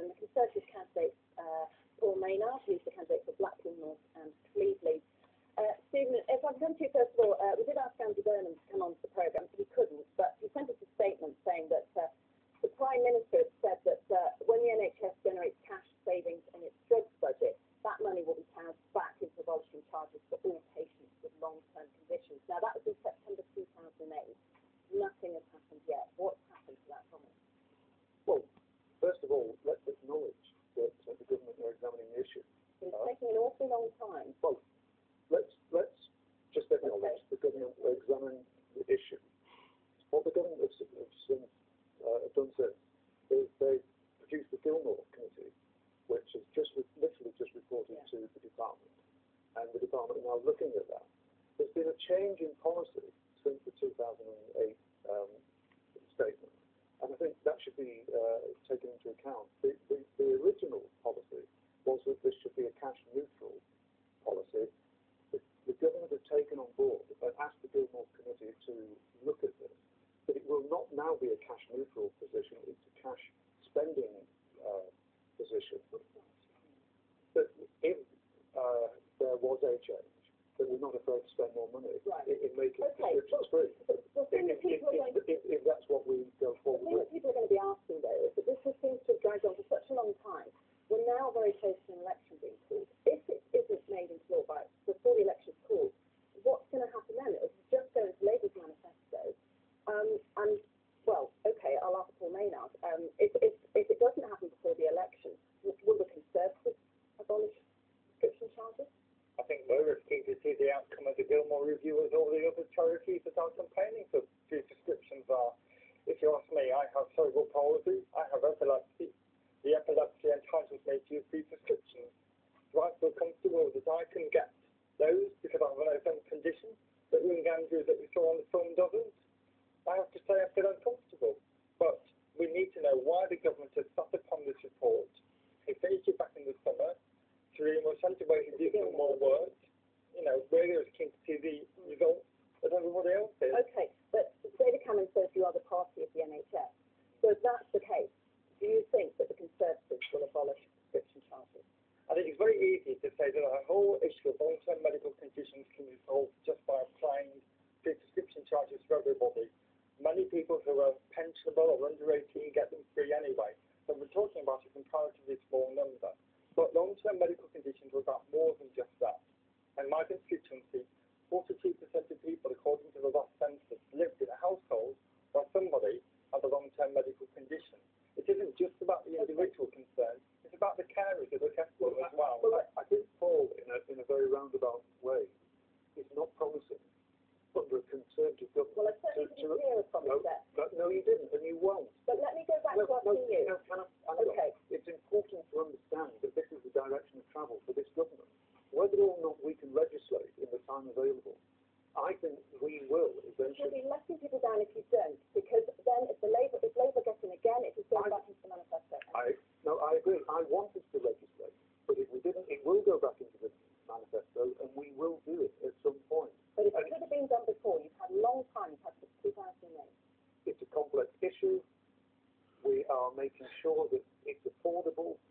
and the Conservative candidates, Paul Maynard, who's the candidate for Blackpool North and Clevedley. Stephen, if I can come to you first of all, we did ask Andy Burnham to come onto the programme, but he couldn't, but he sent us a statement saying that the Prime Minister had said that when the NHS generates cash savings in its drugs budget, that money will be passed back into abolishing charges for all patients with long-term conditions. Now, that was in September 2008. Nothing has happened yet. What's happened to that promise? Well, first of all, let's acknowledge that the government are examining the issue. It's taking an awfully long time. Well, let's just acknowledge the government are examining the issue. What the government have done since is they produced the Gilmore Committee, which has literally just reported to the department, and the department are now looking at that. There's been a change in policy since the 2008 statement, and I think that should be taken into account. The original policy was that this should be a cash-neutral policy. The government have taken on board and asked the Gilmore Committee to look at this, but it will not now be a cash-neutral position, it's a cash-spending position. But if there was a change, that we're not afraid to spend more money in making prescriptions free. If that's what we go forward with. The thing that people are going to be asking, though, is that this seems to have dragged on for such a long time. We're now very close to an election being called. If it isn't made into law before the election's called, what's going to happen then? It'll just go into Labour's manifesto. And, well, okay, I'll ask Paul Maynard. If it doesn't happen before the election, will the Conservatives abolish prescription charges? I think we're as keen to see the outcome of the Gilmore review as all the other charities that are campaigning for free prescriptions are. If you ask me, I have cerebral palsy, I have epilepsy. The epilepsy entitles me to use free prescriptions. Do I feel comfortable that I can get those because I have an open condition that Ring Andrew that we saw on the film doesn't? I have to say I feel uncomfortable. But we need to know why the government has sat upon this report. They finished it back in the summer. We're sent away to do some more work. You know, we're as keen to see the results as everybody else is. Okay, but David Cameron says you are the party of the NHS. So if that's the case, do you think that the Conservatives will abolish prescription charges? I think it's very easy to say that the whole issue of long-term medical conditions can be solved just by applying free prescription charges for everybody. Many people who are pensionable or under 18 get them free anyway. So we're talking about a comparatively small number. But long-term medical conditions are about more than just that. In my constituency, 42% of people, according to the last census, lived in a household where somebody had a long-term medical condition. It isn't just about the individual concern, it's about the carers that look after them as well. Well, I think Paul, in a very roundabout way, is not promising under a Conservative government. Well, I certainly didn't hear a promise there. No, you didn't, and you won't. But let me go back to asking you. Okay. It's important to understand that this is the direction of travel for this government. Whether or not we can legislate in the time available, I think we will eventually. You'll be letting people down if you don't, because then if Labour gets in again, it is going back into the manifesto. I agree. I want us to legislate, but if we didn't, it will go back into the manifesto, and we will do it at some point. But if it could have been done before, you've had a long time, you've had since 2008. It's a complex issue. We are making sure that it's affordable